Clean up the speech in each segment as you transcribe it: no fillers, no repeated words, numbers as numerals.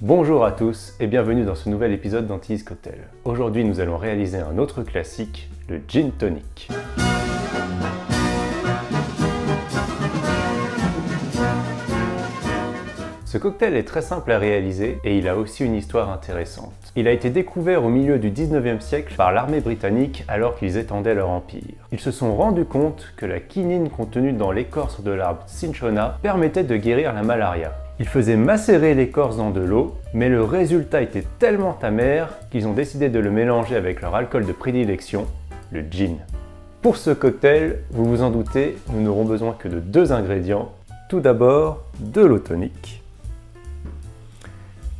Bonjour à tous et bienvenue dans ce nouvel épisode d'Antilles Cocktail. Aujourd'hui nous allons réaliser un autre classique, le Gin Tonic. Ce cocktail est très simple à réaliser et il a aussi une histoire intéressante. Il a été découvert au milieu du 19e siècle par l'armée britannique alors qu'ils étendaient leur empire. Ils se sont rendus compte que la quinine contenue dans l'écorce de l'arbre cinchona permettait de guérir la malaria. Ils faisaient macérer l'écorce dans de l'eau, mais le résultat était tellement amer qu'ils ont décidé de le mélanger avec leur alcool de prédilection, le gin. Pour ce cocktail, vous vous en doutez, nous n'aurons besoin que de deux ingrédients. Tout d'abord, de l'eau tonique.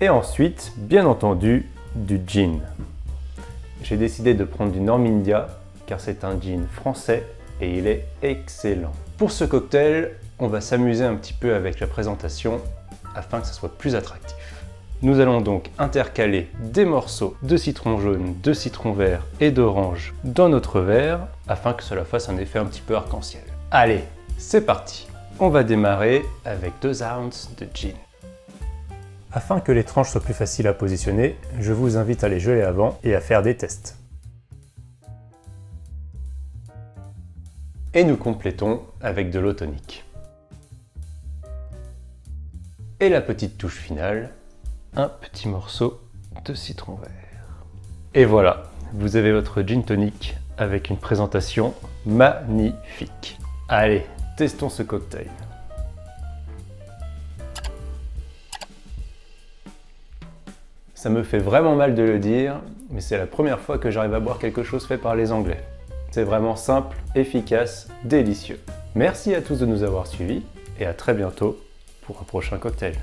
Et ensuite, bien entendu, du gin. J'ai décidé de prendre du Normindia car c'est un gin français et il est excellent. Pour ce cocktail, on va s'amuser un petit peu avec la présentation afin que ça soit plus attractif. Nous allons donc intercaler des morceaux de citron jaune, de citron vert et d'orange dans notre verre afin que cela fasse un effet un petit peu arc-en-ciel. Allez, c'est parti! On va démarrer avec 2 ounces de gin. Afin que les tranches soient plus faciles à positionner, je vous invite à les geler avant et à faire des tests. Et nous complétons avec de l'eau tonique. Et la petite touche finale, un petit morceau de citron vert. Et voilà, vous avez votre gin tonic avec une présentation magnifique. Allez, testons ce cocktail. Ça me fait vraiment mal de le dire, mais c'est la première fois que j'arrive à boire quelque chose fait par les Anglais. C'est vraiment simple, efficace, délicieux. Merci à tous de nous avoir suivis et à très bientôt pour un prochain cocktail.